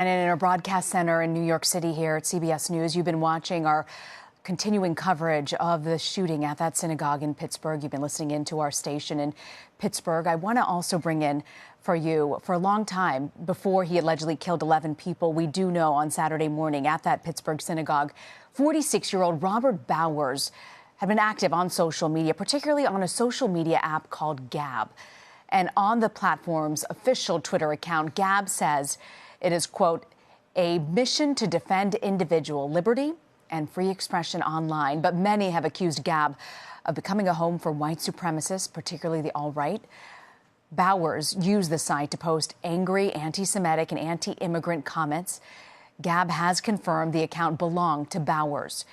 And in our broadcast center in New York City here at CBS News, you've been watching our continuing coverage of the shooting at that synagogue in Pittsburgh. You've been listening into our station in Pittsburgh. I want to also bring in for you, for a long time before he allegedly killed 11 people, we do know on Saturday morning at that Pittsburgh synagogue, 46-year-old Robert Bowers had been active on social media, particularly on a social media app called Gab. And on the platform's official Twitter account, Gab says it is, quote, a mission to defend individual liberty and free expression online. But many have accused Gab of becoming a home for white supremacists, particularly the alt-right. Bowers used the site to post angry anti-Semitic and anti-immigrant comments. Gab has confirmed the account belonged to Bowers.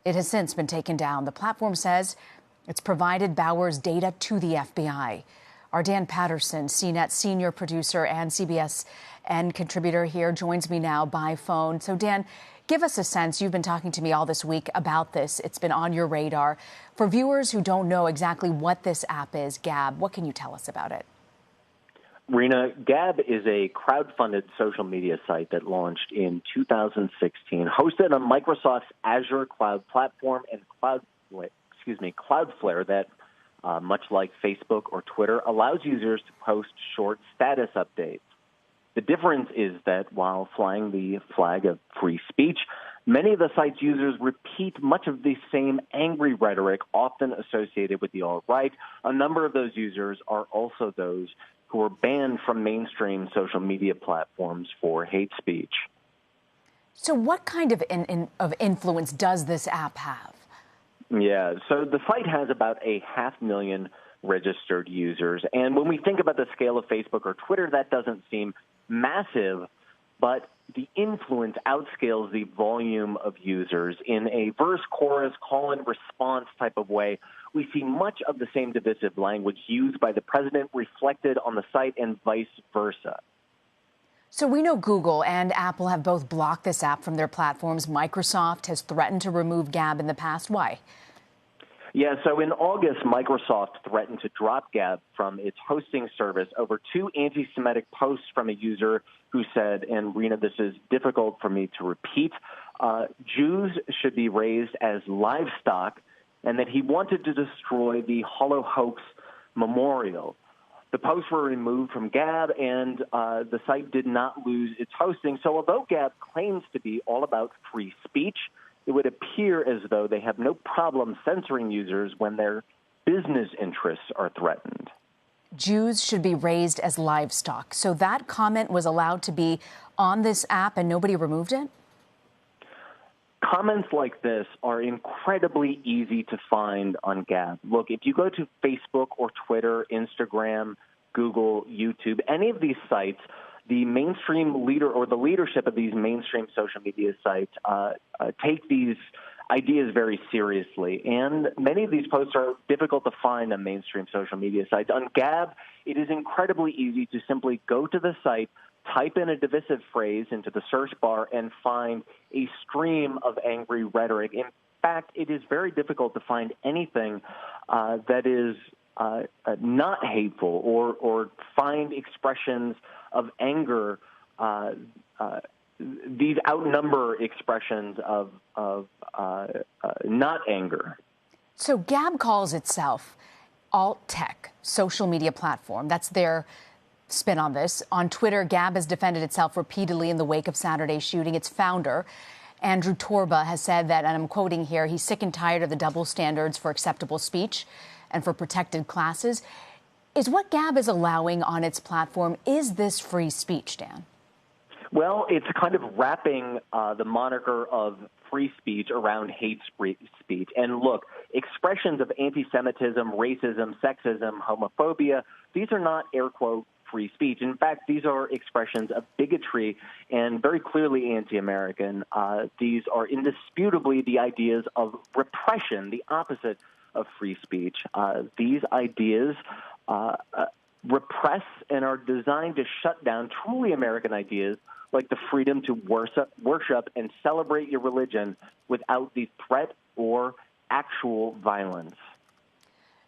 It has since been taken down. The platform says it's provided Bowers data to the FBI. Our Dan Patterson, CNET senior producer and CBS and contributor here, joins me now by phone. So, Dan, give us a sense. You've been talking to me all this week about this. It's been on your radar. For viewers who don't know exactly what this app is, Gab, what can you tell us about it? Rena, Gab is a crowd-funded social media site that launched in 2016, hosted on Microsoft's Azure cloud platform and Cloudflare that, much like Facebook or Twitter, allows users to post short status updates. The difference is that while flying the flag of free speech, many of the site's users repeat much of the same angry rhetoric often associated with the alt-right. A number of those users are also those who are banned from mainstream social media platforms for hate speech. So what kind of influence does this app have? Yeah, so the site has about 500,000 registered users. And when we think about the scale of Facebook or Twitter, that doesn't seem massive, but the influence outscales the volume of users. In a verse, chorus, call and response type of way, we see much of the same divisive language used by the president reflected on the site and vice versa. So we know Google and Apple have both blocked this app from their platforms. Microsoft has threatened to remove Gab in the past. Why? Yeah, so in August, Microsoft threatened to drop Gab from its hosting service over two anti-Semitic posts from a user who said, and Rena, this is difficult for me to repeat, Jews should be raised as livestock, and that he wanted to destroy the Holocaust memorial. The posts were removed from Gab, and the site did not lose its hosting. So although Gab claims to be all about free speech, it would appear as though they have no problem censoring users when their business interests are threatened. Jews should be raised as livestock. So that comment was allowed to be on this app and nobody removed it? Comments like this are incredibly easy to find on Gab. Look, if you go to Facebook or Twitter, Instagram, Google, YouTube, any of these sites, the mainstream leader or the leadership of these mainstream social media sites take these ideas very seriously. And many of these posts are difficult to find on mainstream social media sites. On Gab, it is incredibly easy to simply go to the site, type in a divisive phrase into the search bar, and find a stream of angry rhetoric. In fact, it is very difficult to find anything that is not hateful or find expressions of anger. These outnumber expressions of not anger. So Gab calls itself alt-tech, social media platform. That's their spin on this. On Twitter, Gab has defended itself repeatedly in the wake of Saturday's shooting. Its founder, Andrew Torba, has said that, and I'm quoting here, he's sick and tired of the double standards for acceptable speech and for protected classes. Is what Gab is allowing on its platform, is this free speech, Dan? Well, it's kind of wrapping the moniker of free speech around hate speech. And look, expressions of anti-Semitism, racism, sexism, homophobia, these are not, air quote, free speech. In fact, these are expressions of bigotry and very clearly anti-American. These are indisputably the ideas of repression, the opposite of free speech. These ideas repress and are designed to shut down truly American ideas like the freedom to worship and celebrate your religion without the threat or actual violence.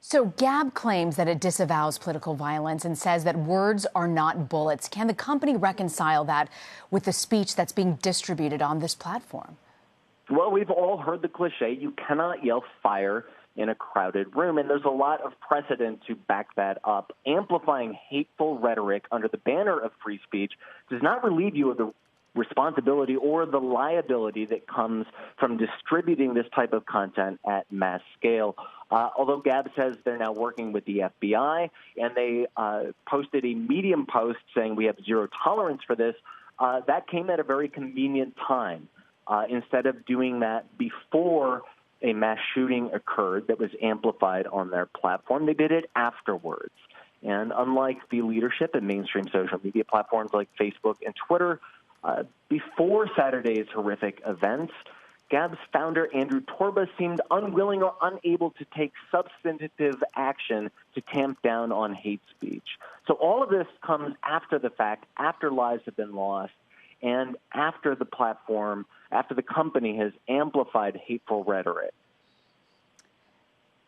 So Gab claims that it disavows political violence and says that words are not bullets. Can the company reconcile that with the speech that's being distributed on this platform? Well, we've all heard the cliche, you cannot yell fire in a crowded room, and there's a lot of precedent to back that up. Amplifying hateful rhetoric under the banner of free speech does not relieve you of the responsibility or the liability that comes from distributing this type of content at mass scale. Although Gab says they're now working with the FBI, and they posted a Medium post saying we have zero tolerance for this, that came at a very convenient time. Instead of doing that before a mass shooting occurred that was amplified on their platform, they did it afterwards. And unlike the leadership in mainstream social media platforms like Facebook and Twitter, before Saturday's horrific events, Gab's founder, Andrew Torba, seemed unwilling or unable to take substantive action to tamp down on hate speech. So all of this comes after the fact, after lives have been lost, and after the platform, after the company has amplified hateful rhetoric.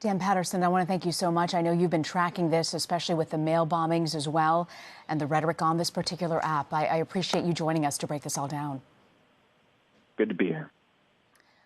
Dan Patterson, I want to thank you so much. I know you've been tracking this, especially with the mail bombings as well, and the rhetoric on this particular app. I appreciate you joining us to break this all down. Good to be here.